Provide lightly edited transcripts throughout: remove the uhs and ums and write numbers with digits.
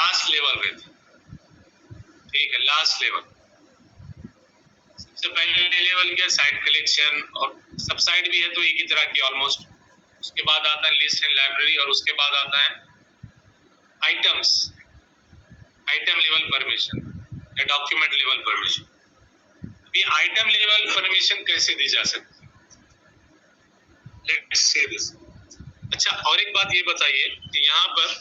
Last level रहती है, ठीक है, लास्ट लेवल। सबसे पहले लेवल क्या, साइट कलेक्शन, और सब साइट भी है तो एक ही तरह की ऑलमोस्ट। उसके बाद आता है लिस्ट एंड लाइब्रेरी, और उसके बाद आता है आइटम्स, आइटम लेवल परमिशन या डॉक्यूमेंट लेवल परमिशन। ये आइटम लेवल परमिशन कैसे दी जा सकती है, लेट्स सी दिस। अच्छा, और एक बात ये बताइए कि यहाँ पर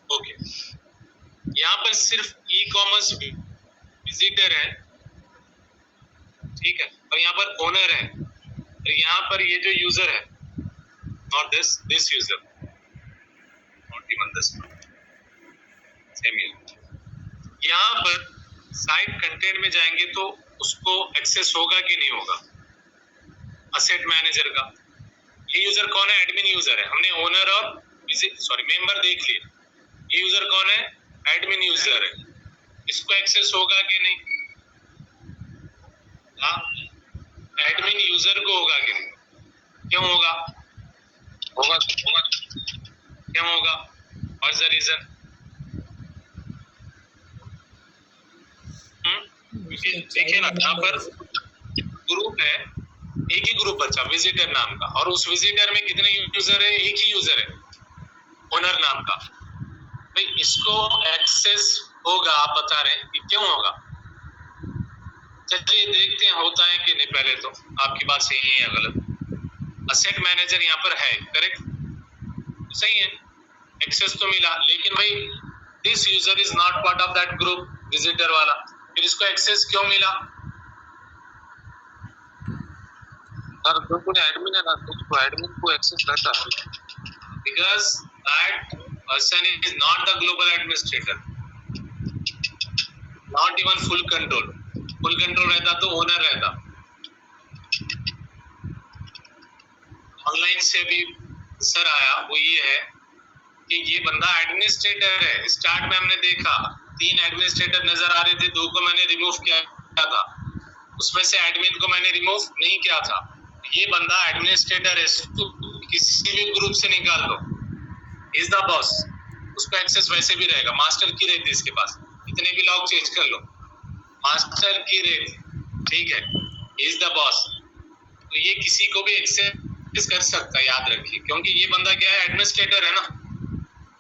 ओके, यहाँ पर सिर्फ ई कॉमर्स विजिटर है, ठीक है, और यहाँ पर ओनर है, तो यहाँ पर ये जो यूजर है, not this user, not even this, same यहाँ पर साइट कंटेंट में जाएंगे तो उसको एक्सेस होगा कि नहीं होगा, असेट मैनेजर का। ये यूजर कौन है, एडमिन यूजर है। हमने ओनर और मेंबर देख लिया, ये यूजर कौन है, एडमिन यूजर है। इसको एक्सेस होगा कि नहीं, हाँ, एडमिन यूजर को होगा कि नहीं, क्यों होगा, होगा, क्यों होगा, और द रीजन, देखिए ना, यहाँ पर ग्रुप है, एक ही ग्रुप बचा विजिटर नाम का, और उस विजिटर में कितने यूजर है, एक ही यूजर है ओनर नाम का। भाई इसको एक्सेस होगा, आप बता रहे हैं कि क्यों होगा। चलिए देखते हैं होता है कि नहीं। पहले तो आपकी बात सही है या गलत, असेट मैनेजर यहाँ पर है, करेक्ट, सही है, एक्सेस तो मिला, लेकिन भाई this user is not part of that group, visitor वाला, फिर इसको एक्सेस क्यों मिला। सर क्योंकि एडमिन है ना, तो उसको एडमिन को एक्सेस रहता है, because that person is not the global administrator, not even full control. Full control रहता तो ओनर रहता। ऑनलाइन से भी सर आया, वो ये है कि ये बंदा एडमिनिस्ट्रेटर है। स्टार्ट में हमने देखा 3 एडमिनिस्ट्रेटर नजर आ रहे थे, 2 को मैंने रिमूव किया था, उसमें से एडमिन को मैंने रिमूव नहीं किया था। ये बंदा एडमिनिस्ट्रेटर है, इसको किसी भी ग्रुप से निकाल दो, इज द बॉस, उसका एक्सेस वैसे भी रहेगा। मास्टर की रहती है इसके पास, इतने भी लॉग चेंज कर लो, मास्टर की रहती, ठीक है, इज द बॉस, तो ये किसी को भी एक्सेस कर सकता है, याद रखिए, क्योंकि ये बंदा क्या है, एडमिनिस्ट्रेटर है ना।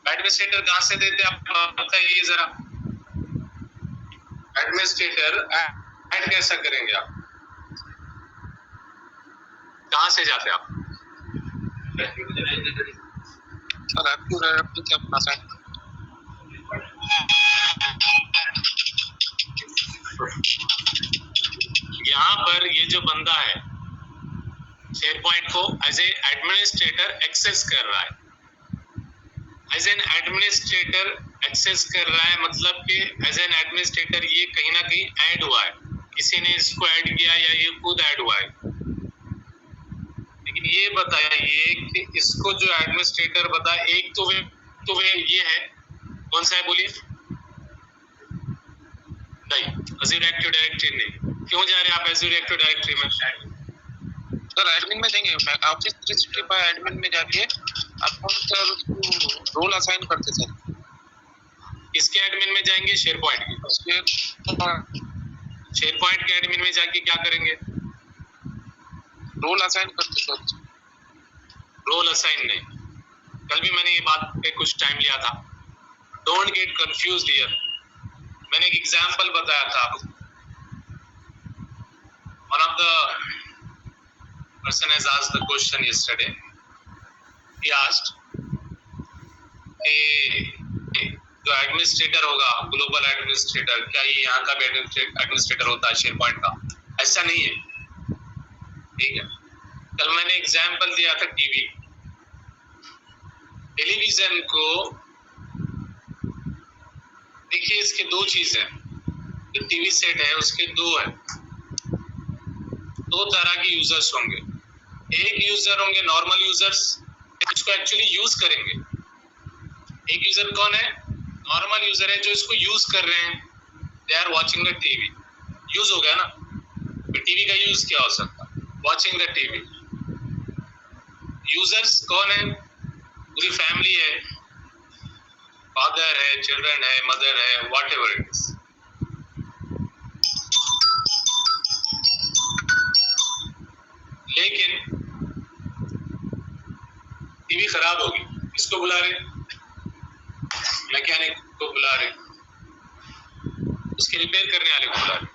एडमिनिस्ट्रेटर कहाँ से देते हैं आप बताइए जरा, एडमिनिस्ट्रेटर ऐड कैसा करेंगे आप, कहाँ से जाते हैं आप, सर एक्टिव डायरेक्टरी से अपना साइन। यहाँ पर ये जो बंदा है शेयर पॉइंट को एज ए एडमिनिस्ट्रेटर एक्सेस कर रहा है, एज एन एडमिनिस्ट्रेटर एक्सेस कर रहा है, मतलब कि एज एन एडमिनिस्ट्रेटर ये कहीं ना कहीं ऐड हुआ है, किसी ने इसको ऐड किया या ये खुद ऐड हुआ है। लेकिन ये बताइए कि इसको जो एडमिनिस्ट्रेटर बता, एक तो वे ये है, कौन सा है बोलिए, नहीं, एज्योर एक्टिव डायरेक्टरी नहीं। क्यों जा रहे हैं आप एज्योर एक्टिव डायरेक्टरी में, सर एडमिन में देंगे, ऑफिस 365 एडमिन में जाके आप सर उसको रोल असाइन करते सर। किसके एडमिन में जाएंगे, शेयर पॉइंट के, शेयर पॉइंट के एडमिन में जाके क्या करेंगे, रोल असाइन करते सर। रोल असाइन नहीं, कल भी मैंने ये बात पे कुछ टाइम लिया था, डोंट गेट कंफ्यूज्ड हियर। मैंने एक एग्जांपल बताया था आपको, one of the person has asked the question yesterday. He asked जो एडमिनिस्ट्रेटर होगा, ग्लोबल एडमिनिस्ट्रेटर, क्या ये यहाँ का भी एडमिनिस्ट्रेटर होता है शेयर पॉइंट का? ऐसा नहीं है, ठीक है। कल मैंने एग्जांपल दिया था टीवी, टेलीविजन को, देखिए इसके 2 चीज है, जो टीवी सेट है उसके 2 है, 2 तरह के यूजर्स होंगे। एक यूजर होंगे नॉर्मल यूजर्स, इसको एक्चुअली यूज करेंगे। एक यूजर कौन है, नॉर्मल यूजर है, जो इसको यूज कर रहे हैं, they are watching the TV, use हो गया ना। तो टीवी का यूज क्या हो सकता, वाचिंग द टीवी। यूजर्स कौन है, पूरी फैमिली है, फादर है, चिल्ड्रन है, मदर है, वॉट एवर इट इज। लेकिन टीवी खराब होगी, किसको बुला रहे? मैकेनिक को बुला रहे, उसके रिपेयर करने वाले को बुला रहे।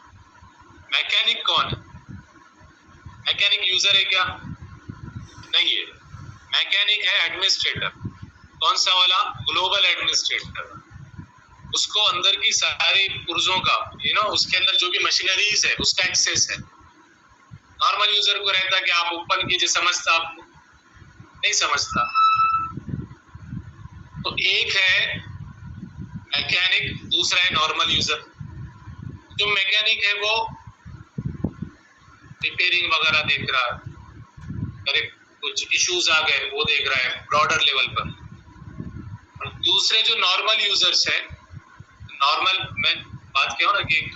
मैकेनिक कौन है? मैकेनिक यूजर है क्या? नहीं है। मैकेनिक है एडमिनिस्ट्रेटर। कौन सा वाला? Global administrator. उसको अंदर की सारी पुर्जों का उसके अंदर जो भी मशीनरीज है उसका एक्सेस है। नॉर्मल यूजर को रहता कि आप ओपन कीजिए, समझता, आपको नहीं समझता। तो एक है मैकेनिक, दूसरा है नॉर्मल यूजर। जो मैकेनिक है वो रिपेयरिंग वगैरह देख रहा है, अरे कुछ इश्यूज आ गए वो देख रहा है ब्रॉडर लेवल पर। और दूसरे जो नॉर्मल यूजर्स है, नॉर्मल मैं बात किया ना कि एक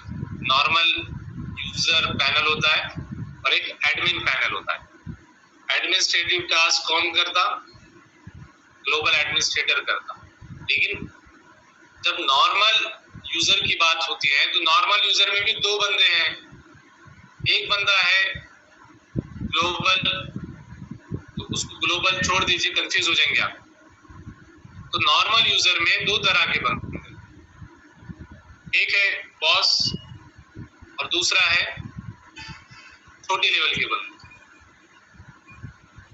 नॉर्मल यूजर पैनल होता है और एक एडमिन पैनल होता है। एडमिनिस्ट्रेटिव टास्क कौन करता? ग्लोबल एडमिनिस्ट्रेटर करता। लेकिन जब नॉर्मल यूजर की बात होती है तो नॉर्मल यूजर में भी दो बंदे हैं। एक बंदा है ग्लोबल, तो उसको ग्लोबल छोड़ दीजिए, कंफ्यूज हो जाएंगे आप। तो नॉर्मल यूजर में दो तरह के बंदे, एक है बॉस और दूसरा है छोटी लेवल के बंदे।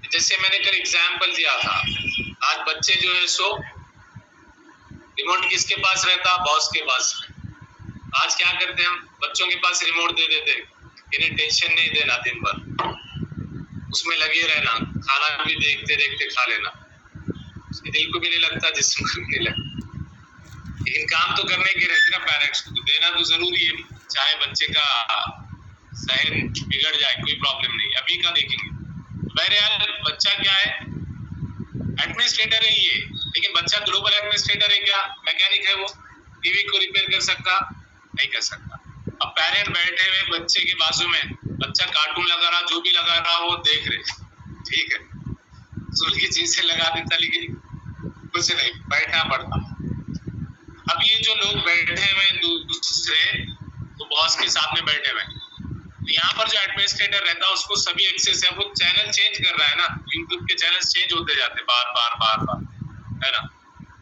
जैसे मैंने कल एग्जाम्पल दिया था, आज बच्चे जो है सो रिमोट किसके पास रहता? बॉस के पास। आज क्या करते हैं हम? बच्चों के पास रिमोट दे देते, इन्हें टेंशन नहीं देना, दिन भर उसमें लगे रहना, खाना भी देखते देखते खा लेना, उसके दिल को भी नहीं लगता, जिस्म को भी नहीं लगता। लेकिन काम तो करने के रहते ना पेरेंट्स को, तो देना तो जरूरी है, चाहे बच्चे का सहन बिगड़ जाए कोई प्रॉब्लम नहीं। अभी का देखेंगे बहरहाल बच्चा क्या है? एडमिनिस्ट्रेटर है ये, लेकिन बच्चा ग्लोबल एडमिनिस्ट्रेटर है क्या? मैकेनिक है वो, टीवी को रिपेयर कर सकता? नहीं कर सकता। अब पेरेंट बैठे हुए बच्चे के बाजू में, बच्चा कार्टून लगा रहा, जो भी लगा रहा वो देख रहे, ठीक है, सुन की चीजें लगा देता, लेकिन कुछ नहीं, बैठना पड़ता। अब ये जो लोग बैठे हुए दूसरे, तो बॉस के साथ में बैठे हुए, यहाँ पर जो एडमिनिस्ट्रेटर रहता है उसको सभी एक्सेस है। वो चैनल चेंज कर रहा है ना, यूट्यूब के चैनल चेंज होते जाते बार बार, है ना।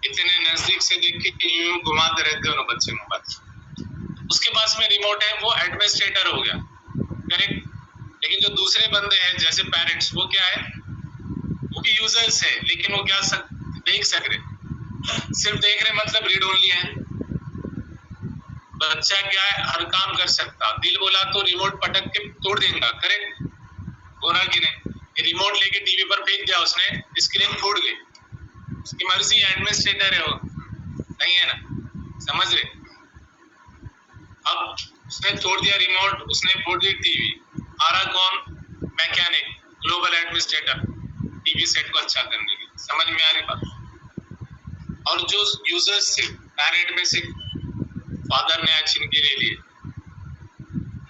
इतने नजदीक से देख के यूं घुमाते रहते हो ना बच्चे मोबाइल। उसके पास में रिमोट है, वो एडमिनिस्ट्रेटर हो गया, करेक्ट। लेकिन जो दूसरे बंदे हैं जैसे पेरेंट्स, वो क्या है? वो भी यूजर्स है, लेकिन वो क्या देख सक रहे, सिर्फ देख रहे मतलब रीड ओनली है। बच्चा क्या है? हर काम कर सकता, दिल बोला तो रिमोट पटक के तोड़ देगा, करेक्ट, हो रहा कि नहीं? रिमोट लेके टीवी पर फेंक दिया उसने, स्क्रीन फूट गई, उसकी मर्जी, एडमिनिस्ट्रेटर है वो, नहीं है ना, समझ रहे। अब उसने तोड़ दिया रिमोट, उसने फोड़ दी टीवी, आ रहा कौन? Mechanic, global administrator, TV set को अच्छा करने के। समझ में आ रही बात? और जो यूजर्स से पेरेंट में से फादर ने आज छिनके ले लिए,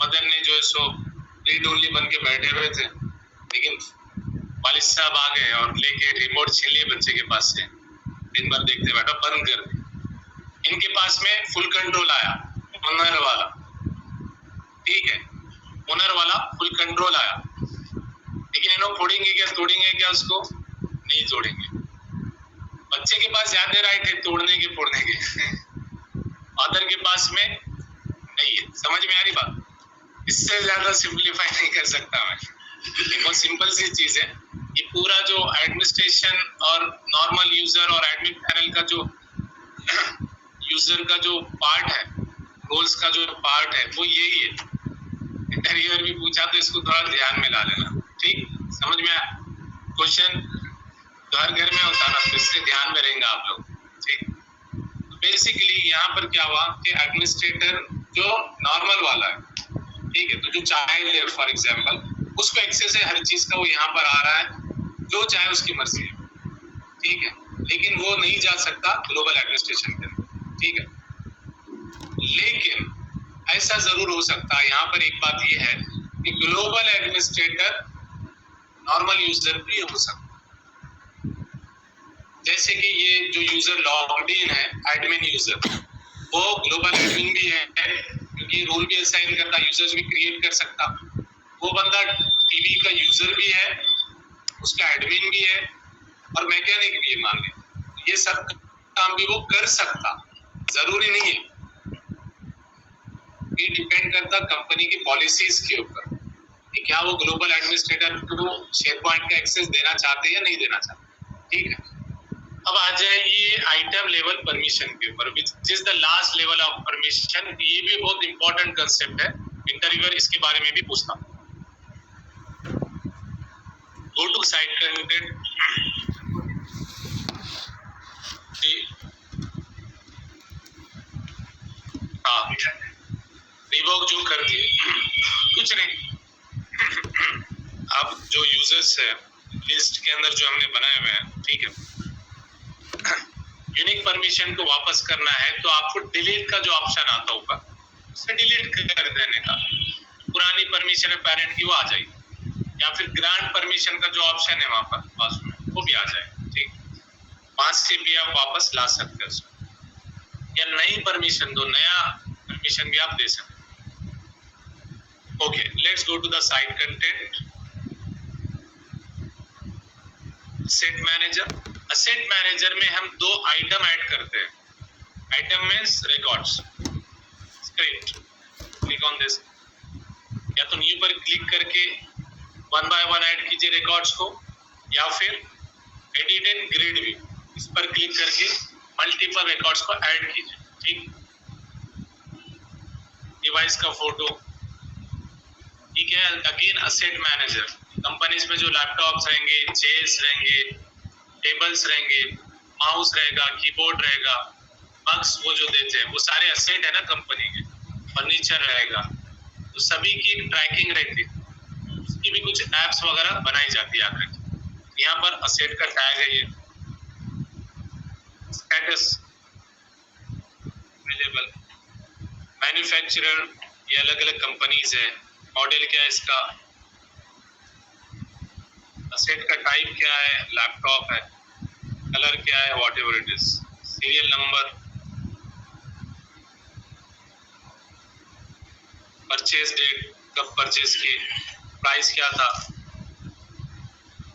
मदर ने जो है सो रीड ओनली बन के बैठे हुए थे, लेकिन वालिद साहब आ गए और लेके रिमोट छीन लिए बच्चे के पास से, दिन भर देखते बैठा, बंद कर दिया। इनके पास में फुल कंट्रोल आया, ओनर वाला, ठीक है, ओनर वाला फुल कंट्रोल आया। लेकिन इन्हों फोड़ेंगे क्या, तोड़ेंगे क्या उसको? नहीं तोड़ेंगे। बच्चे के पास ज्यादा राइट है तोड़ने के, फोड़ने के, फादर के पास में नहीं है। समझ में आ रही बात? इससे ज्यादा सिंपलीफाई नहीं कर सकता मैं, बहुत सिंपल सी चीज है। ये पूरा जो एडमिनिस्ट्रेशन और नॉर्मल यूजर और एडमिन पैनल का जो यूजर का जो पार्ट है, रोल्स का जो पार्ट है, वो यही है। इंटरव्यूअर भी पूछा तो इसको थोड़ा ध्यान में ला लेना, ठीक, समझ में आया? क्वेश्चन तो हर घर में होता ना, तो इससे ध्यान में रहेंगे आप लोग, ठीक। बेसिकली यहाँ पर क्या हुआ कि एडमिनिस्ट्रेटर जो नॉर्मल वाला है, ठीक है, तो जो चाइल्ड है फॉर एग्जांपल, उसको एक्सेस है हर चीज का, वो यहाँ पर आ रहा है, जो चाहे उसकी मर्जी है, ठीक है, लेकिन वो नहीं जा सकता ग्लोबल एडमिनिस्ट्रेशन के अंदर, ठीक है। लेकिन ऐसा जरूर हो सकता है, यहाँ पर एक बात ये है कि ग्लोबल एडमिनिस्ट्रेटर नॉर्मल यूजर भी हो सकता है। जैसे कि ये जो यूजर लॉग्ड इन है एडमिन यूजर, वो ग्लोबल एडमिन भी है क्योंकि रोल भी असाइन करता, यूजर्स भी क्रिएट कर सकता। वो बंदा टीवी का यूजर भी है, उसका एडमिन भी है और मैकेनिक भी है मान लीजिए। ये सब काम भी वो कर सकता, जरूरी नहीं है। ये डिपेंड करता कंपनी की पॉलिसीज के ऊपर कि क्या वो ग्लोबल एडमिनिस्ट्रेटर को शेयरपॉइंट का एक्सेस देना चाहते हैं या नहीं देना चाहते। ठीक है, अब आ जाइए आइटम लेवल परमिशन के ऊपर, which is the last level of permission. ये भी बहुत इंपॉर्टेंट कंसेप्ट है, इंटरव्यूअर इसके बारे में भी पूछता। गो टू साइट कंटेंट, हाँ रिवोक जो कर दिए कुछ नहीं। अब जो यूजर्स है लिस्ट के अंदर जो हमने बनाए हुए हैं, ठीक है, यूनिक परमिशन को वापस करना है तो आपको डिलीट का जो ऑप्शन आता होगा उसे डिलीट कर देने का। पुरानी परमिशन है पेरेंट की वो आ जाएगी, या फिर ग्रांट परमिशन का जो ऑप्शन है वहां पर पास में वो भी आ जाएगा। ठीक, वहां से भी आप वापस ला सकते हो उसको, या नई परमिशन दो, नया परमिशन भी आप दे सकते हो। Okay, let's go to the site content. Asset manager, asset manager में हम दो आइटम ऐड करते हैं। Item means records. Script, click on this, या तो न्यू पर क्लिक करके वन बाय वन ऐड कीजिए रिकॉर्ड्स को, या फिर एडिट एंड ग्रिड व्यू, इस पर क्लिक करके मल्टीपल रिकॉर्ड्स को ऐड कीजिए। ठीक, डिवाइस का फोटो, ठीक है। अगेन असेट मैनेजर, कंपनीज में जो लैपटॉप्स रहेंगे, चेयर्स रहेंगे, टेबल्स रहेंगे, माउस रहेगा, कीबोर्ड रहेगा, बक्स वो जो देते हैं वो सारे असेट है ना कंपनी के, फर्नीचर रहेगा, तो सभी की ट्रैकिंग रहती है, उसकी भी कुछ एप्स वगैरह बनाई जाती है। याद रखिए यहाँ पर असेट का टैग है, ये स्टेटस अवेलेबल, मैन्युफैक्चरर, ये अलग अलग कंपनीज है, मॉडल क्या है इसका, असेट का टाइप क्या है, लैपटॉप है, कलर क्या है, whatever it is, serial number, purchase date, कब परचेज की, प्राइस क्या था,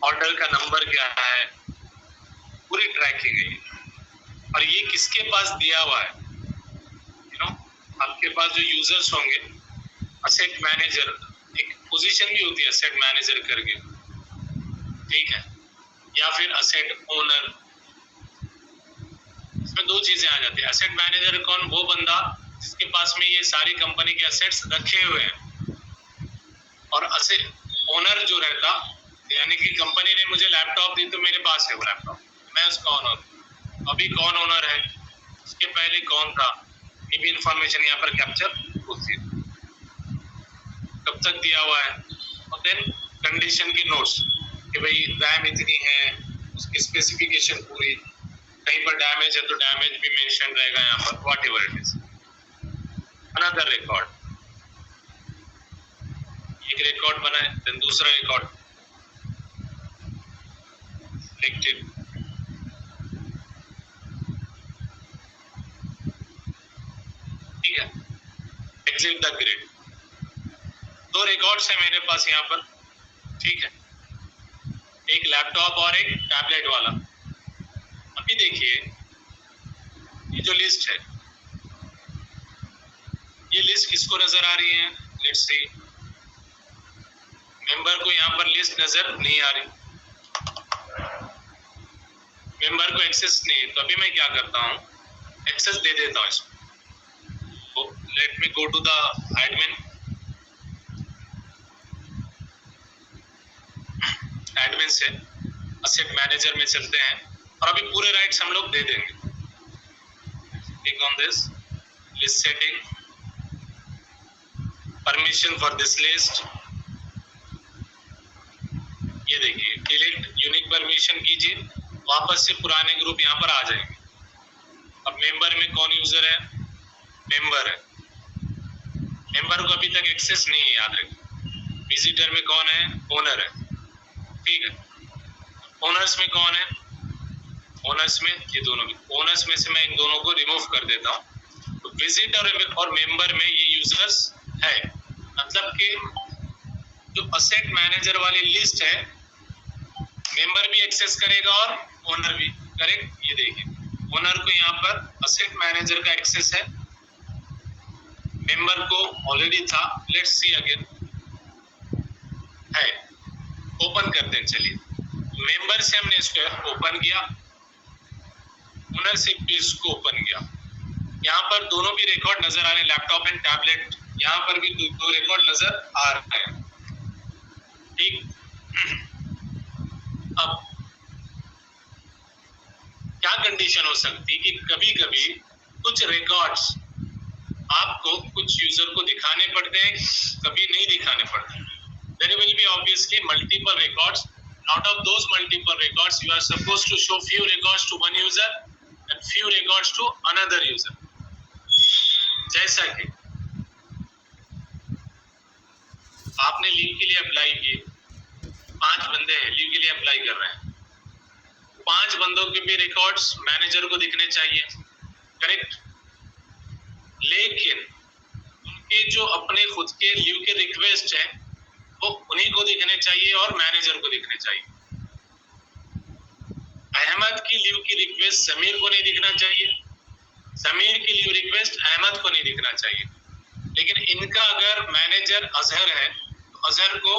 ऑर्डर का नंबर क्या है, पूरी ट्रैकिंग है। और ये किसके पास दिया हुआ है, यू नो, आपके पास जो यूजर्स होंगे, असेट मैनेजर, एक पोजीशन भी होती है असेट मैनेजर करके, ठीक है, या फिर असेट ओनर। इसमें दो चीजें आ जाती है। असेट मैनेजर कौन, वो बंदा जिसके पास में ये सारी कंपनी के असेट्स रखे हुए हैं, और असेट ओनर जो रहता, यानी कि कंपनी ने मुझे लैपटॉप दी तो मेरे पास है वो लैपटॉप, मैं उसका ओनर। अभी कौन ओनर है, उसके पहले कौन था, ये भी इंफॉर्मेशन यहाँ पर कैप्चर होती है, कब तक दिया हुआ है। और देन कंडीशन की नोट्स कि भाई रैम इतनी है, उसकी स्पेसिफिकेशन पूरी, कहीं पर डैमेज है तो डैमेज भी मेंशन रहेगा यहाँ पर, whatever it is. Another record, एक रिकॉर्ड बनाए, देन दूसरा रिकॉर्ड सिलेक्टेड, ठीक है, एग्जिट द ग्रिड। दो रिकॉर्ड्स है मेरे पास यहाँ पर, ठीक है, एक लैपटॉप और एक टैबलेट वाला। अभी देखिए ये जो लिस्ट है, ये लिस्ट किसको नजर आ रही है, लेट्स सी, मेंबर को यहाँ पर लिस्ट नजर नहीं आ रही, मेंबर को एक्सेस नहीं, तो अभी मैं क्या करता हूँ, एक्सेस दे देता हूँ इसको। Let me go to the admin, admin से असेट मैनेजर में चलते हैं, और अभी पूरे राइट्स हम लोग दे देंगे। Click on this, list setting, permission for this list, ये देखिए डिलीट यूनिक परमिशन कीजिए, वापस से पुराने ग्रुप यहाँ पर आ जाएंगे। अब मेंबर में कौन यूजर है, मेंबर है, मेंबर को अभी तक एक्सेस नहीं है, याद रखिए। विजिटर में कौन है, ओनर है, ठीक है। ओनर्स में कौन है, ओनर्स में ये दोनों भी, ओनर्स में से मैं इन दोनों को रिमूव कर देता हूँ। तो विजिटर और मेंबर में ये यूजर्स है, मतलब कि जो असेट मैनेजर वाली लिस्ट है मेंबर भी एक्सेस करेगा और ओनर भी। करेक्ट, ये देखिए ओनर को यहाँ पर असेट मैनेजर का एक्सेस है, मेंबर को ऑलरेडी था। लेट्स सी अगेन, है, ओपन करते हैं। चलिए, मेंबर से हमने इसको ओपन किया, ओनर से भी इसको ओपन किया। यहाँ पर दोनों भी रिकॉर्ड नजर आ रहे हैं, लैपटॉप एंड टैबलेट। यहाँ पर भी दो रिकॉर्ड नजर आ रहे हैं, ठीक। अब क्या कंडीशन हो सकती कि कभी कभी कुछ रिकॉर्ड्स आपको कुछ यूजर को दिखाने पड़ते हैं, कभी नहीं दिखाने पड़ते। There will be obviously multiple records. Out of those multiple records, you are supposed to show few records to one user and few records to another user. जैसा कि आपने लीव के लिए अप्लाई किए, 5 बंदे हैं लीव के लिए अप्लाई कर रहे हैं, 5 बंदों के भी रिकॉर्ड्स मैनेजर को दिखने चाहिए, करेक्ट। लेकिन उनके जो अपने खुद के लीव के रिक्वेस्ट हैं वो उन्हीं को दिखने चाहिए और मैनेजर को दिखने चाहिए। अहमद की लीव की रिक्वेस्ट समीर को नहीं दिखना चाहिए, समीर की लीव रिक्वेस्ट अहमद को नहीं दिखना चाहिए। लेकिन इनका अगर मैनेजर अजहर है तो अजहर को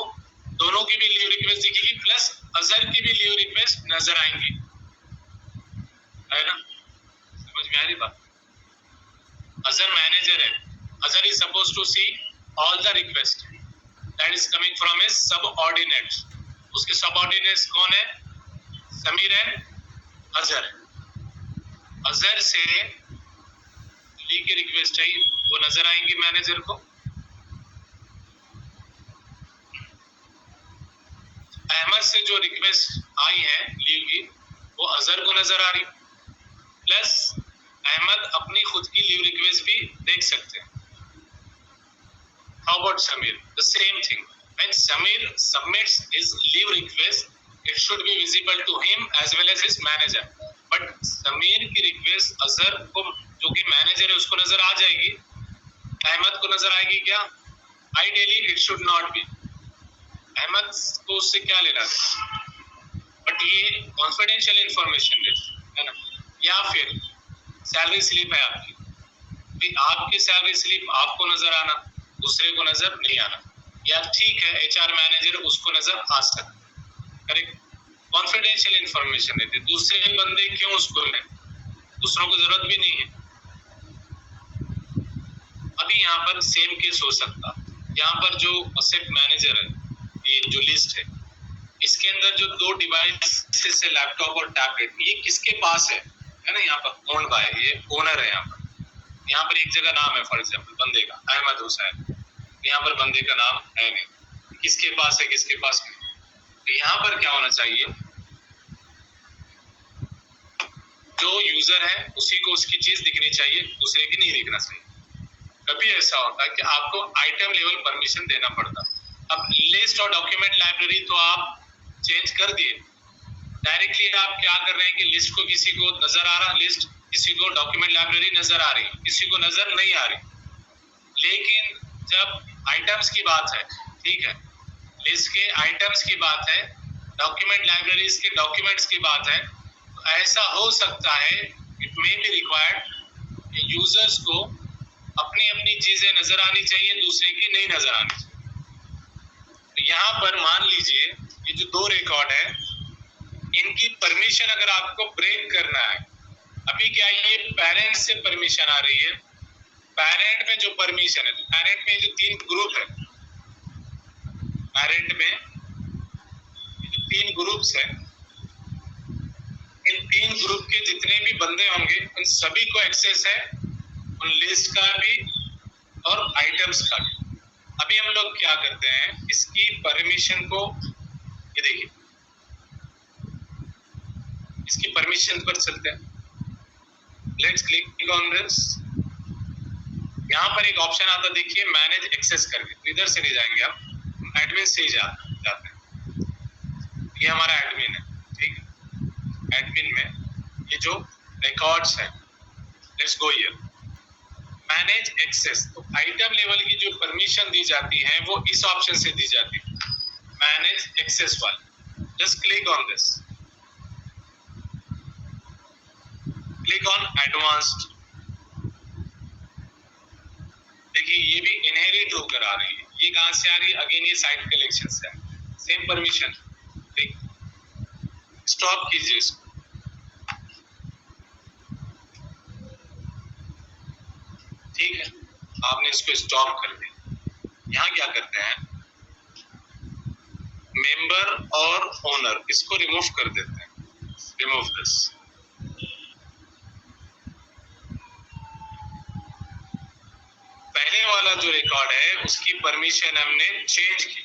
दोनों की भी लीव रिक्वेस्ट दिखेगी, प्लस अजहर की भी लीव रिक्वेस्ट नजर आएंगी, है ना? समझ में आ रही बात? अजहर मैनेजर है, Azhar is supposed to see all the request that is coming from his subordinates. उसके subordinates कौन है? समीर है, अजहर है। अजहर से लीव की रिक्वेस्ट आई, वो नजर आएंगी मैनेजर को। अहमद से जो रिक्वेस्ट आई है लीव की वो अजहर को नजर आ रही, प्लस अहमद अपनी खुद की लीव रिक्वेस्ट भी देख सकते हैं। How about Samir? The same thing. When Samir submits his leave request, it should be visible to him as well as his manager. But Samir की request अजहर को जो कि मैनेजर है उसको नजर आ जाएगी, अहमद को नजर आएगी क्या? Ideally it should not be. Ahmad को उससे क्या लेना है? बट ये कॉन्फिडेंशियल इंफॉर्मेशन है ना। या फिर सैलरी स्लिप है आपकी, आपकी सैलरी स्लिप आपको नजर आना, दूसरे को नजर नहीं आना, या ठीक है एचआर मैनेजर उसको नजर आ सकता, करेक्ट। कॉन्फिडेंशियल इंफॉर्मेशन देते, दूसरे बंदे क्यों उसको लें, दूसरों को जरूरत भी नहीं है। अभी यहाँ पर सेम केस हो सकता, यहाँ पर जो असेट मैनेजर है, ये जो लिस्ट है, इसके अंदर जो 2 डिवाइसेस है, लैपटॉप और टैबलेट, ये किसके पास है ना? यहाँ पर ओन बाय, ये ओनर है। यहाँ पर एक जगह नाम है, फॉर एग्जाम्पल बंदे का अहमद हुसैन, यहाँ पर बंदे का नाम है नहीं, किसके पास है किसके पास नहीं। तो यहाँ पर क्या होना चाहिए, जो यूजर है उसी को उसकी चीज दिखनी चाहिए, दूसरे की नहीं दिखना चाहिए। कभी ऐसा होता है कि आपको आइटम लेवल परमिशन देना पड़ता। अब लिस्ट और डॉक्यूमेंट लाइब्रेरी तो आप चेंज कर दिए, डायरेक्टली आप क्या कर रहे हैं कि लिस्ट को किसी को नजर आ रहा, लिस्ट किसी को डॉक्यूमेंट लाइब्रेरी नजर आ रही, किसी को नजर नहीं आ रही। लेकिन जब आइटम्स की बात है, ठीक है, लिस्ट के आइटम्स की बात है, डॉक्यूमेंट लाइब्रेरीज के डॉक्यूमेंट्स की बात है, तो ऐसा हो सकता है, it may be required, users को अपनी अपनी चीजें नजर आनी चाहिए, दूसरे की नहीं नजर आनी चाहिए। तो यहाँ पर मान लीजिए ये जो 2 रिकॉर्ड है, इनकी परमिशन अगर आपको ब्रेक करना है, अभी क्या ये पेरेंट से परमिशन आ रही है, पेरेंट में जो परमिशन है, पेरेंट में जो 3 ग्रुप है, पेरेंट में जो 3 ग्रुप्स है, इन 3 ग्रुप के जितने भी बंदे होंगे उन सभी को एक्सेस है, उन लिस्ट का भी और आइटम्स का भी। अभी हम लोग क्या करते हैं, इसकी परमिशन को, ये देखिए इसकी परमिशन पर चलते हैं। Let's click on this. यहाँ पर एक ऑप्शन आता, देखिए मैनेज एक्सेस करके, तो इधर से नहीं जाएंगे हम, एडमिन से ही जाते हैं। ये हमारा एडमिन है, ठीक है। एडमिन में जो रिकॉर्ड्स है, let's go here manage access. तो आइटम लेवल की जो परमिशन दी जाती है वो इस ऑप्शन से दी जाती है, मैनेज एक्सेस वाली। Just click on this, click on advanced. देखिए ये भी इनहेरिट होकर आ रही है, ये कहां से आ रही है? अगेन ये साइट कलेक्शन से, सेम परमिशन। ठीक, स्टॉप कीजिए इसको। ठीक है, आपने इसको स्टॉप कर दिया। यहाँ क्या करते हैं, मेंबर और ओनर इसको रिमूव कर देते हैं, रिमूव दिस। पहले वाला जो रिकॉर्ड है उसकी परमिशन हमने चेंज की,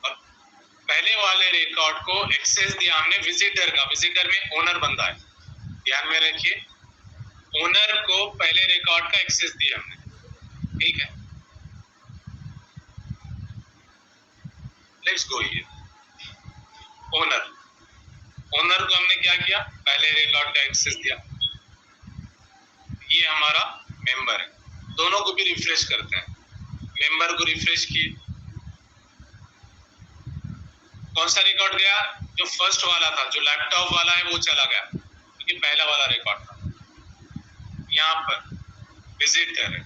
और पहले वाले रिकॉर्ड को एक्सेस दिया हमने विजिटर का, विजिटर में ओनर बंदा है, ध्यान में रखिए, ओनर को पहले रिकॉर्ड का एक्सेस दिया हमने। ठीक है, let's go here owner. Owner को हमने क्या किया, पहले रिकॉर्ड का एक्सेस दिया। ये हमारा मेंबर है, दोनों को भी रिफ्रेश करते हैं। मेंबर को रिफ्रेश किए, कौन सा रिकॉर्ड गया? जो फर्स्ट वाला था, जो लैपटॉप वाला है वो चला गया, क्योंकि पहला वाला रिकॉर्ड था। यहाँ पर विजिटर है,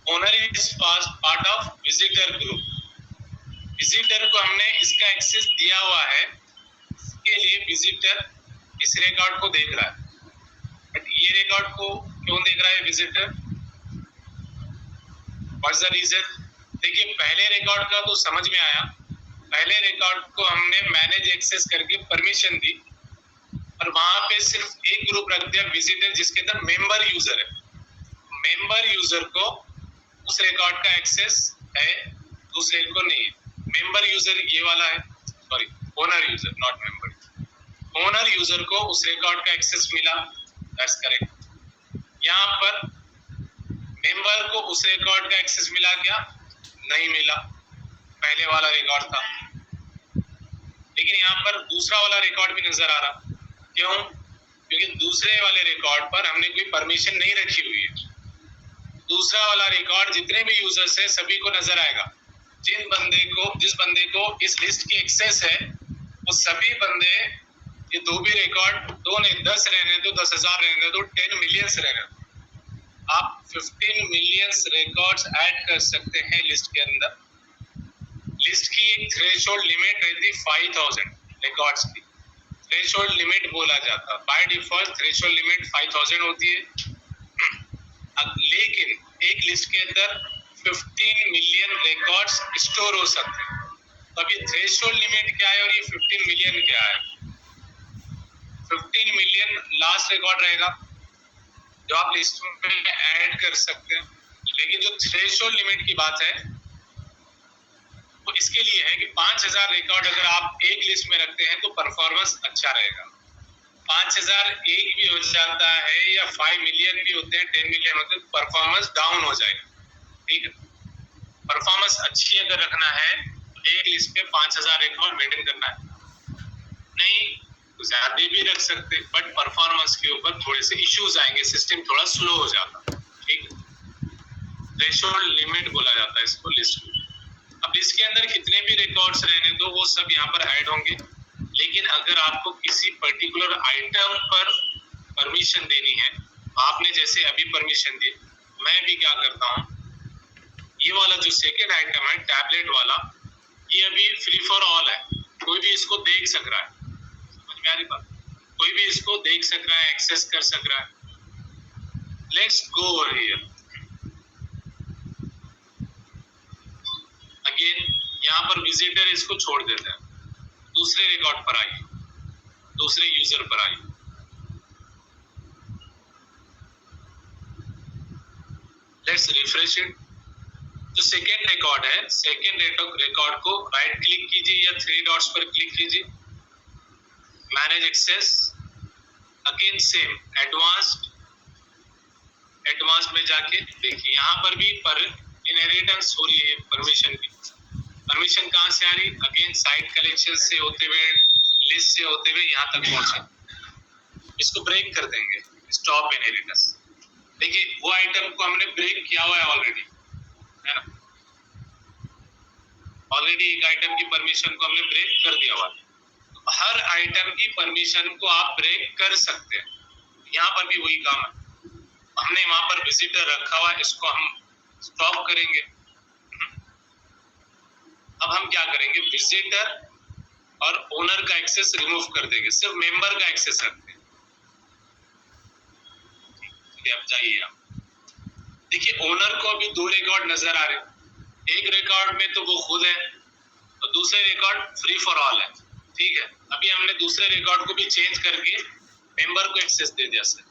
owner is part of visitor group. Visitor को हमने इसका एक्सेस दिया हुआ है, इसके लिए विजिटर इस रिकॉर्ड को देख रहा है, बट ये रिकॉर्ड को क्यों देख रहा है विजिटर? What's the reason? देखिए पहले रिकॉर्ड का तो समझ में आया, पहले रिकॉर्ड को हमने मैनेज एक्सेस करके परमिशन दी और वहां पे सिर्फ एक ग्रुप रख दिया विजिटर, जिसके अंदर मेंबर यूजर है। मेंबर यूजर को उस रिकॉर्ड का एक्सेस है, दूसरे को नहीं है। मेंबर यूजर ये वाला है, sorry owner user not member. Owner user को उस रिकॉर्ड का एक्सेस मिला, दैट्स करेक्ट। यहाँ पर मेंबर को उस रिकॉर्ड का एक्सेस मिला क्या? नहीं मिला, पहले वाला रिकॉर्ड था। लेकिन यहाँ पर दूसरा वाला रिकॉर्ड भी नजर आ रहा, क्यों? क्योंकि दूसरे वाले रिकॉर्ड पर हमने कोई परमिशन नहीं रखी हुई है। दूसरा वाला रिकॉर्ड जितने भी यूजर्स है सभी को नजर आएगा। जिस बंदे को इस लिस्ट की एक्सेस है वो सभी बंदे, ये दो भी रिकॉर्ड, दो नहीं 10 रहने दो, 10,000 रहने दो, 10 मिलियंस रहने दो, आप 15 मिलियंस रिकॉर्ड्स ऐड कर सकते हैं लिस्ट के अंदर। लिस्ट की एक थ्रेशोल्ड लिमिट रहती 5000 रिकॉर्ड्स की, थ्रेशोल्ड लिमिट बोला जाता है। बाय डिफॉल्ट थ्रेशोल्ड लिमिट 5000 होती है, लेकिन एक लिस्ट के अंदर 15 मिलियन रिकॉर्ड्स स्टोर हो सकते हैं। तो अभी थ्रेशोल्ड लिमिट क्या है और ये 15 मिलियन क्या है? 15 मिलियन लास्ट रिकॉर्ड रहेगा जो आप लिस्ट में ऐड कर सकते हैं। लेकिन जो थ्रेशोल्ड लिमिट की बात है वो इसके लिए है कि 5000 रिकॉर्ड अगर आप एक लिस्ट में रखते हैं तो परफॉर्मेंस अच्छा रहेगा। 5000 एक भी हो जाता है या 5 मिलियन भी होते हैं, 10 मिलियन होते हैं, परफॉर्मेंस डाउन हो जाएगा। ठीक है, परफॉर्मेंस अच्छी अगर रखना है तो एक लिस्ट पे 5000 रिकॉर्ड मेंटेन करना है। नहीं तो ज्यादा भी रख सकते, बट परफॉर्मेंस के ऊपर थोड़े से इश्यूज आएंगे, सिस्टम थोड़ा स्लो हो जाता। ठीक, थ्रेशोल्ड लिमिट बोला जाता है इसको लिस्ट में। अब लिस्ट के अंदर कितने भी रिकॉर्ड्स रहने दो वो सब यहाँ पर ऐड होंगे, लेकिन अगर आपको किसी पर्टिकुलर आइटम पर परमिशन देनी है, आपने जैसे अभी परमिशन दी, मैं भी क्या करता हूँ, ये वाला जो सेकेंड आइटम है टैबलेट वाला, ये अभी फ्री फॉर ऑल है, कोई भी इसको देख सक रहा है। समझ में आ रही बात? कोई भी इसको देख सक रहा है, एक्सेस कर सक रहा है। Let's go over here again, यहाँ पर विजिटर इसको छोड़ देते हैं, दूसरे रिकॉर्ड पर आइए, दूसरे यूजर पर आइए। Let's refresh it. जो सेकेंड रिकॉर्ड है, सेकेंड रिकॉर्ड को राइट क्लिक कीजिए या 3 डॉट्स पर क्लिक कीजिए, manage access. Again same advanced में जाके देखिए, यहाँ पर भी पर इनहेरिटेंस हो रही है परमिशन की। परमिशन कहाँ से आ रही? अगेन साइट कलेक्शन से होते हुए, लिस्ट से होते हुए यहाँ तक पहुंचे। इसको ब्रेक कर देंगे, स्टॉप इनहेरिटेंस। देखिए वो आइटम को हमने ब्रेक किया हुआ है ऑलरेडी, है ना। ऑलरेडी एक आइटम की परमिशन को हमने ब्रेक कर दिया हुआ है। हर आइटम की परमिशन को आप ब्रेक कर सकते हैं। यहाँ पर भी वही काम है, हमने वहां पर विजिटर रखा हुआ है, इसको हम स्टॉप करेंगे। अब हम क्या करेंगे, विजिटर और ओनर का एक्सेस रिमूव कर देंगे, सिर्फ मेंबर का एक्सेस रखते हैं। अब जाइए आप देखिए, ओनर को अभी दो रिकॉर्ड नजर आ रहे, एक रिकॉर्ड में तो वो खुद है और दूसरे रिकॉर्ड फ्री फॉर ऑल है, ठीक है। अभी हमने दूसरे रिकॉर्ड को भी चेंज करके मेंबर को एक्सेस दे दिया सर।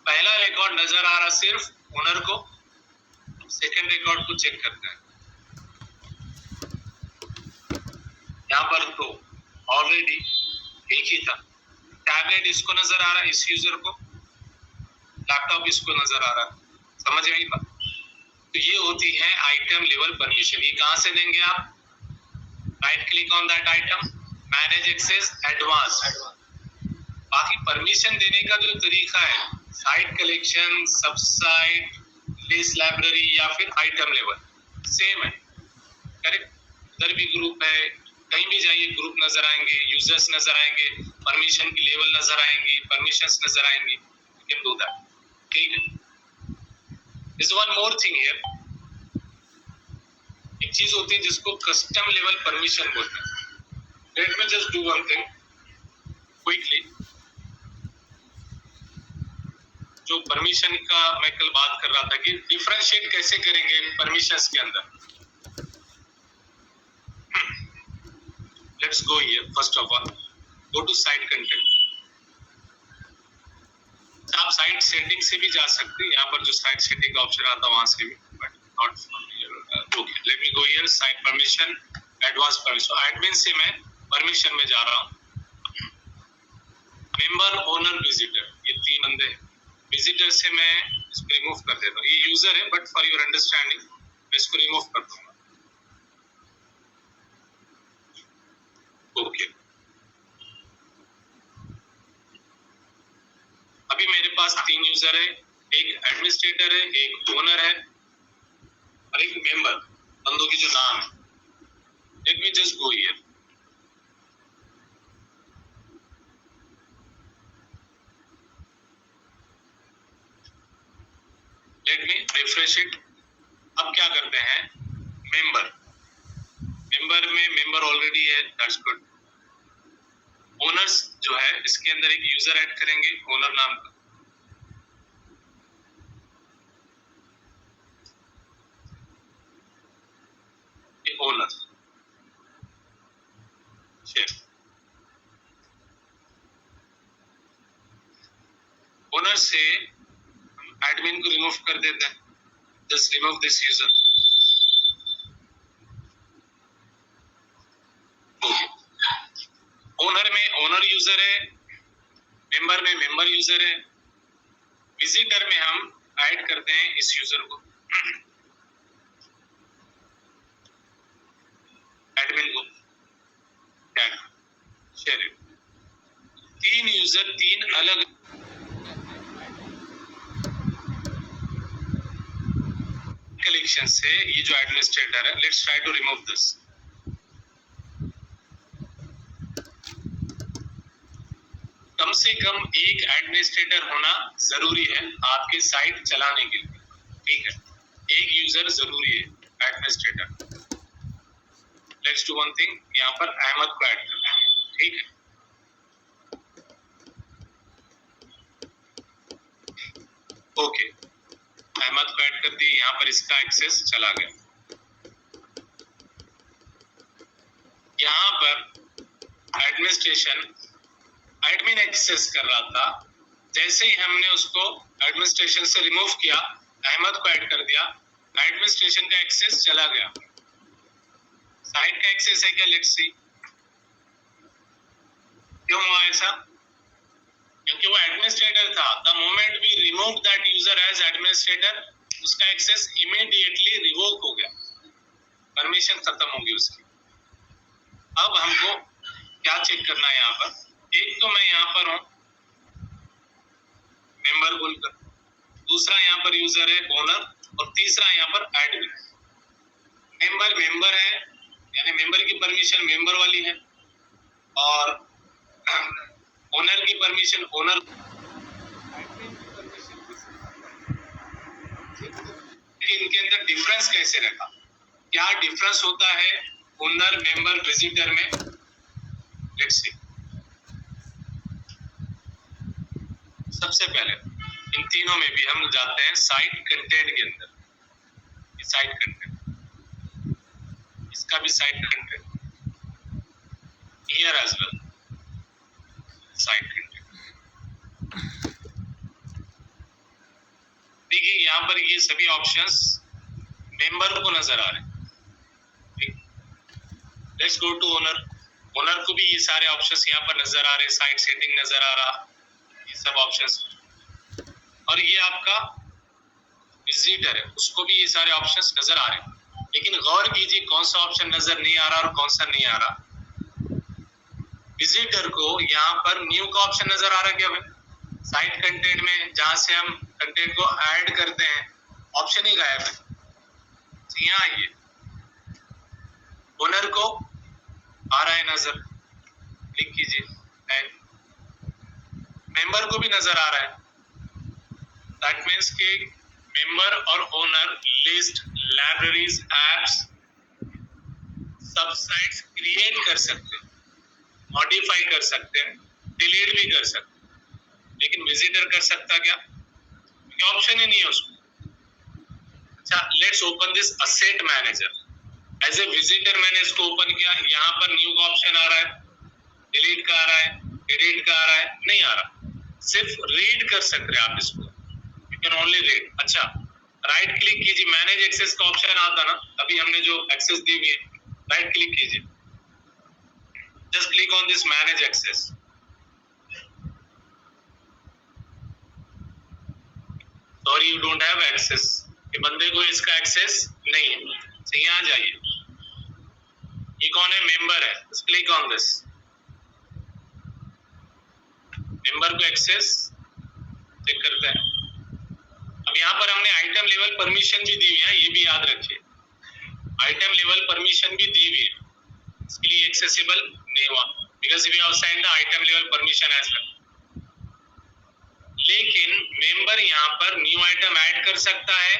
पहला रिकॉर्ड नजर आ रहा सिर्फ ओनर को, सेकंड रिकॉर्ड को चेक करते हैं। यहाँ पर तो ऑलरेडी एक ही था, टैबलेट इसको नजर आ रहा है, इस यूजर को, लैपटॉप इसको नजर आ रहा है, समझ गई बात। तो ये होती है आइटम लेवल परमिशन। ये कहां से देंगे आप? Right click on that item, manage access, advance. बाकी परमिशन देने का जो तरीका है, site collection, sub site, list, library या फिर आइटम लेवल, सेम है, करेक्ट। उधर भी ग्रुप है, कहीं भी जाइए ग्रुप नजर आएंगे, यूजर्स नजर आएंगे, परमिशन की लेवल नजर आएंगी, परमिशंस नजर आएंगी, यू कैन डू दैट, ठीक है। There's one more thing here. एक चीज होती है जिसको कस्टम लेवल परमिशन बोलते हैं। Let me just do one thing quickly. जो परमिशन का मैं कल बात कर रहा था कि डिफरेंशिएट कैसे करेंगे परमिशंस के अंदर। Let's go here. First of all, go to site content. आप साइट सेटिंग से भी जा सकते हैं, यहाँ पर जो साइट सेटिंग का ऑप्शन आता है वहां से भी, but not from here. Okay, late me go here, site permission, advance permission. Admin से मैं परमिशन में जा रहा हूँ, मेंबर, ओनर, विजिटर, ये तीन बंदे हैं। विजिटर से मैं इसको रिमूव कर देता हूँ, ये यूजर है बट फॉर योर अंडरस्टैंडिंग मैं इसको रिमूव कर दूंगा। ओके, अभी मेरे पास तीन यूजर है, एक एडमिनिस्ट्रेटर है, एक ओनर है और एक मेंबर, बंदों की जो नाम है। Let me just go here, let me refresh it. अब क्या करते हैं, मेंबर में मेंबर ऑलरेडी है, दैट्स गुड। ओनर्स जो है इसके अंदर एक यूजर ऐड करेंगे ओनर नाम का, ओनर ओनर से एडमिन को रिमूव कर देते हैं, just remove this user. Owner में ओनर यूजर है, मेंबर में मेंबर यूजर है, विजिटर में हम ऐड करते हैं इस यूजर को, एडमिन को टैग शेयर इट। तीन यूजर, तीन अलग कलेक्शन से ये जो एडमिनिस्ट्रेटर है, let's try to remove this. कम से कम एक एडमिनिस्ट्रेटर होना जरूरी है आपके साइट चलाने के लिए, ठीक है। एक यूजर जरूरी है administrator. Let's do one thing, यहाँ पर अहमद को ऐड करना है, ठीक है। ओके, अहमद को ऐड कर दिए, यहाँ पर इसका एक्सेस चला गया। यहाँ पर एडमिनिस्ट्रेशन एडमिन एक्सेस कर रहा था, जैसे ही हमने उसको एडमिनिस्ट्रेशन से रिमूव किया, अहमद को ऐड कर दिया, एडमिनिस्ट्रेशन का एक्सेस चला गया। साइट का एक्सेस है क्या, लेट्स सी क्यों हुआ ऐसा। क्योंकि वो एडमिनिस्ट्रेटर था। The moment we remove that user as administrator, उसका एक्सेस इमीडिएटली रिवोक हो गया, परमिशन खत्म होगी उसकी। अब हमको क्या चेक करना है यहाँ पर? एक तो मैं यहाँ पर हूँ मेंबर बोलकर, दूसरा यहाँ पर यूजर है ओनर, और तीसरा यहाँ पर एडमिन। मेंबर है, यानी मेंबर की परमिशन मेंबर वाली है, और ओनर की परमिशन ओनर। इनके अंदर डिफरेंस कैसे रखा, क्या डिफरेंस होता है ओनर, मेंबर, विजिटर में? Let's see. सबसे पहले इन तीनों में भी हम जाते हैं साइट कंटेंट के अंदर। ये साइट कंटेंट, इसका भी site content, here as well site content. देखिए यहाँ पर ये सभी ऑप्शंस मेंबर को नजर आ रहे हैं। Let's go to owner. Owner को भी ये सारे ऑप्शंस यहाँ पर नजर आ रहे हैं, साइट सेटिंग नजर आ रहा, ये सब ऑप्शंस। और ये आपका विजिटर है, उसको भी ये सारे ऑप्शंस नजर आ रहे हैं। लेकिन गौर कीजिए कौन सा ऑप्शन नजर नहीं आ रहा और कौन सा नहीं आ रहा। विजिटर को यहाँ पर न्यू का ऑप्शन नजर आ रहा है क्या भाई? साइट कंटेंट में जहां से हम कंटेंट को ऐड करते हैं, ऑप्शन ही गायब है। यहाँ आइए, ओनर को आ रहा है नजर, क्लिक कीजिए। मेंबर को भी नजर आ रहा है, दैट मीन्स के मेंबर और owner list, libraries, apps, subsites create कर सकते हैं, मॉडिफाई कर सकते हैं, डिलीट भी कर सकते हैं। लेकिन विजिटर कर सकता क्या? ऑप्शन ही नहीं है उसको। अच्छा, let's open this asset manager. As a visitor मैंने इसको ओपन किया, यहाँ पर न्यू का ऑप्शन आ रहा है, डिलीट का आ रहा है, एडिट का आ रहा है, नहीं आ रहा। सिर्फ रीड कर सकते हैं आप इसको, यू कैन ओनली रीड। अच्छा, राइट क्लिक कीजिए, मैनेज एक्सेस का ऑप्शन आता ना, अभी हमने जो एक्सेस दी हुई है, राइट क्लिक कीजिए, just click on this manage access. Sorry you don't have access, ये बंदे को इसका एक्सेस नहीं है। तो यहाँ जाइए, ये कौन है? मेंबर है, क्लिक ऑन दिस, मेंबर को एक्सेस चेक करते हैं। अब यहाँ पर हमने आइटम लेवल परमिशन भी दी हुई है, ये भी याद रखिए, आइटम लेवल परमिशन भी दी हुई है, इसके लिए एक्सेसिबल नहीं हुआ, because we have assigned the item level permission as well. लेकिन मेंबर यहाँ पर न्यू आइटम ऐड कर सकता है,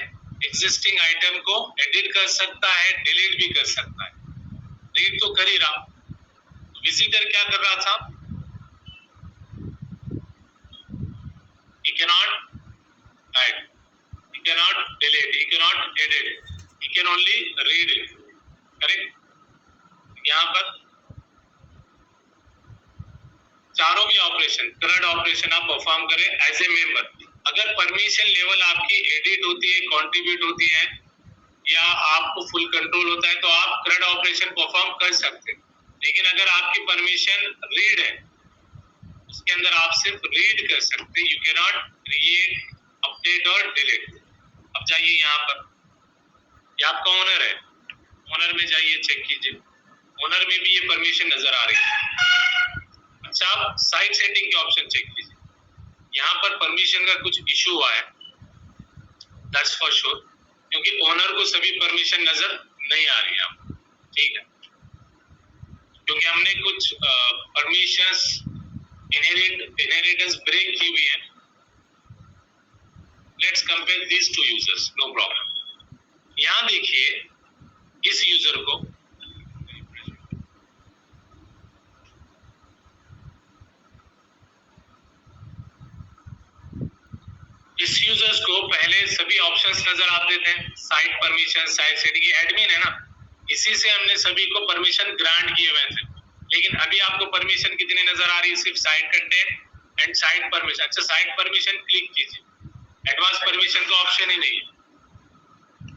एग्जिस्टिंग आइटम को एडिट कर सकता है, डिलीट भी कर सकता है। रीड तो कर ही रहा। विजिटर क्या कर रहा था? he cannot add, he cannot delete, he cannot edit, he can only read it, correct? यहाँ पर चारों भी ऑपरेशन, करंट ऑपरेशन आप परफॉर्म करें एज ए मेंबर। अगर परमिशन लेवल आपकी एडिट होती है, कंट्रीब्यूट होती है, या आपको फुल कंट्रोल होता है, तो आप करंट ऑपरेशन परफॉर्म कर सकते हैं। लेकिन अगर आपकी परमिशन रीड है, उसके अंदर आप सिर्फ रीड कर सकते हैं, you can not create, update और डिलीट। अब जाइए यहाँ पर, ये आपका ओनर है, ओनर में जाइए, चेक कीजिए, ओनर में भी ये परमिशन नजर आ रही है। अच्छा, आप साइट सेटिंग के ऑप्शन चेक कीजिए, यहाँ पर परमिशन का कुछ इशू हुआ है, दैट्स फॉर श्योर, क्योंकि ओनर को सभी परमिशन नजर नहीं आ रही है आपको, ठीक है? क्योंकि हमने कुछ परमिशंस इनहेरिटेंस ब्रेक की हुई है। Let's compare these two users, no problem. यहाँ देखिए, इस यूजर को पहले सभी ऑप्शंस नजर आते थे, site permission, site setting, admin है ना, इसी से हमने सभी को परमिशन ग्रांट किए हुए थे। लेकिन अभी आपको परमिशन कितनी नजर आ रही है? सिर्फ site content and site permission. अच्छा, साइट परमिशन क्लिक कीजिए, एडवांस परमिशन का ऑप्शन ही नहीं है।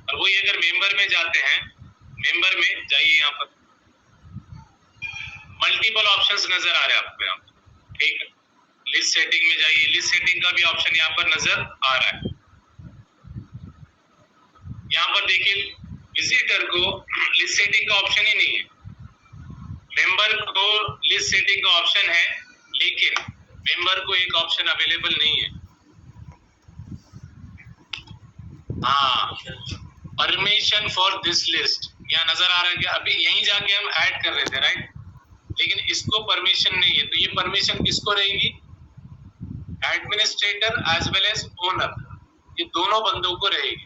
और वही अगर मेंबर में जाते हैं, मेंबर में जाइए, यहाँ पर मल्टीपल ऑप्शंस नजर आ रहे हैं आपको यहाँ, ठीक है? लिस्ट सेटिंग में जाइए, लिस्ट सेटिंग का भी ऑप्शन यहाँ पर नजर आ रहा है। यहाँ पर देखिए विजिटर को लिस्ट सेटिंग का ऑप्शन ही नहीं है, मेंबर को लिस्ट सेटिंग का ऑप्शन है, लेकिन मेंबर को एक ऑप्शन अवेलेबल नहीं है। हाँ, परमिशन फॉर दिस लिस्ट यहाँ नजर आ रहा है कि अभी यहीं जाके हम ऐड कर रहे थे, राइट, लेकिन इसको परमिशन नहीं है। तो ये परमिशन किसको रहेगी? Administrator as well as owner, ये दोनों बंदों को रहेगी।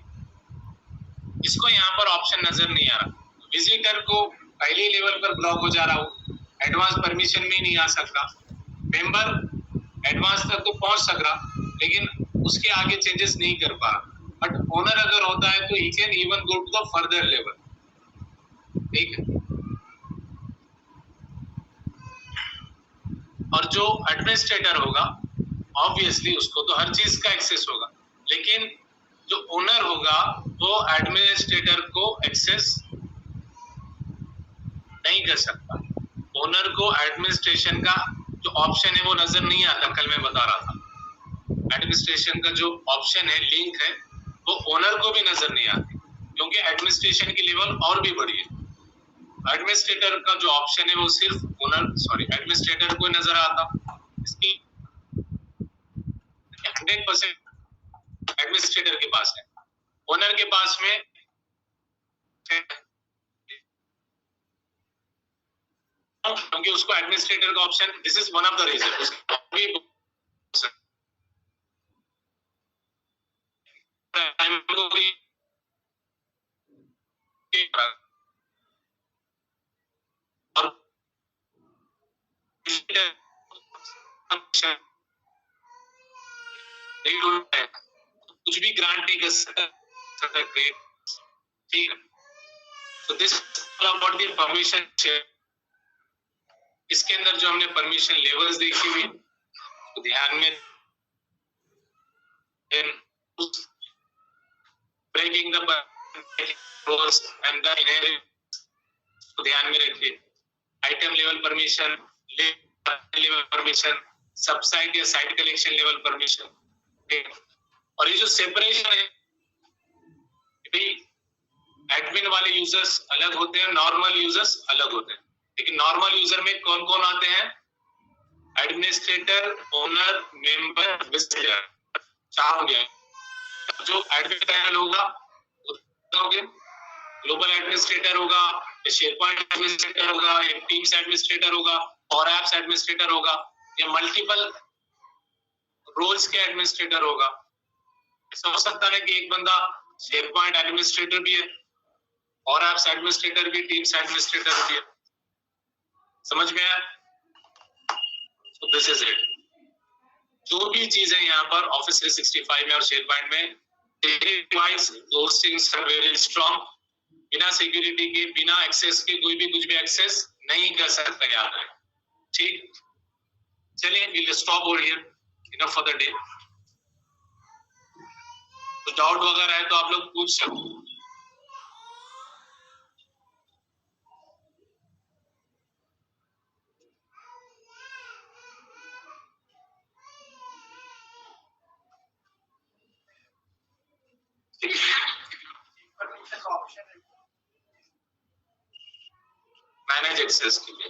इसको यहाँ पर ऑप्शन नजर नहीं आ रहा। विजिटर को पहले लेवल पर ब्लॉक हो जा रहा हो, एडवांस परमिशन में नहीं आ सकता। मेंबर एडवांस तक तो पहुंच सक रहा, लेकिन उसके आगे चेंजेस नहीं कर पा रहा। बट ओनर अगर होता है तो he can even go to the further level, ठीक है। और जो एडमिनिस्ट्रेटर होगा ऑब्वियसली उसको तो हर चीज का एक्सेस होगा, लेकिन जो ओनर होगा वो एडमिनिस्ट्रेटर को एक्सेस नहीं कर सकता। ओनर को एडमिनिस्ट्रेशन का जो ऑप्शन है वो नजर नहीं आता। कल मैं बता रहा था एडमिनिस्ट्रेशन का जो ऑप्शन है, लिंक है, वो ओनर को भी नजर नहीं आती, क्योंकि एडमिनिस्ट्रेशन की लेवल और भी बड़ी है। एडमिनिस्ट्रेटर का जो ऑप्शन है वो सिर्फ एडमिनिस्ट्रेटर को नजर आता। इसकी 100% एडमिनिस्ट्रेटर के पास है, ओनर के पास में क्योंकि उसको एडमिनिस्ट्रेटर का option, this is one of the reason. कुछ भी ग्रांट नहीं कर सकता, ठीक है। तो this about the permission share. इसके अंदर जो हमने परमिशन लेवल्स देखी हुई, तो ध्यान में breaking the rules and the inherent, तो ध्यान में रखिए। Item level permission, level permission, subsite या साइट कलेक्शन लेवल परमिशन, और ये जो सेपरेशन है, एडमिन वाले यूजर्स अलग होते हैं, नॉर्मल यूजर्स अलग होते हैं। लेकिन नॉर्मल यूजर में कौन कौन आते हैं? एडमिनिस्ट्रेटर, ओनर, मेंबर, विजिटर, चार हो गए। जो एडमिन पैनल होगा ग्लोबल एडमिनिस्ट्रेटर होगा, शेयरपॉइंट एडमिनिस्ट्रेटर होगा, या टीम्स एडमिनिस्ट्रेटर होगा, और एप्स एडमिनिस्ट्रेटर होगा, या मल्टीपल रोल्स के एडमिनिस्ट्रेटर होगा। ऐसा हो सकता है कि एक बंदा शेयरपॉइंट एडमिनिस्ट्रेटर भी है, और एप्स एडमिनिस्ट्रेटर भी, टीम्स एडमिनिस्ट्रेटर भी है। समझ में आया? This is it. जो भी चीज है यहाँ पर ऑफिस 365 में और शेयरपॉइंट में, those things are very strong. बिना सिक्योरिटी के, बिना एक्सेस के कोई भी कुछ भी एक्सेस नहीं कर सकता, याद है, ठीक। चलिए, we'll stop over here, enough for the day। तो डाउट वगैरह है तो आप लोग पूछ सकते। मैनेज एक्सेस के लिए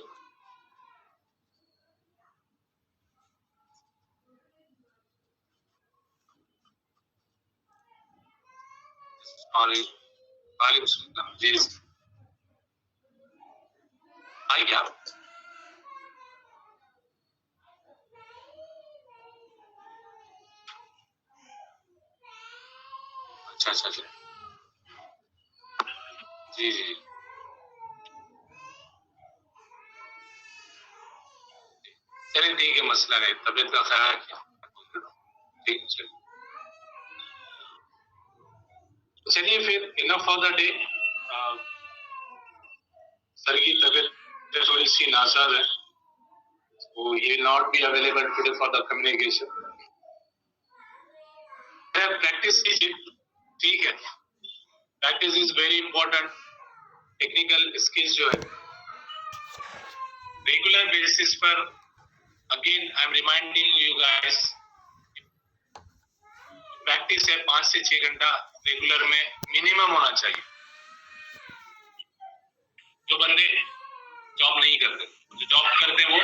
जी आई क्या? अच्छा, जी जी, चलिए ठीक है, मसला नहीं, तबीयत का ख्याल रखिए, ठीक है। चलिए फिर, enough for the day. Sir की तबीयत थोड़ी सी नासाज है, so he will not be available today for the communication। Practice कीजिए, ठीक है, practice is very important. Technical skills जो है रेगुलर बेसिस पर again I am reminding you guys, practice है 5 से 6 घंटा रेगुलर में मिनिमम होना चाहिए। जो बंदे जॉब नहीं करते, जो जॉब करते हैं वो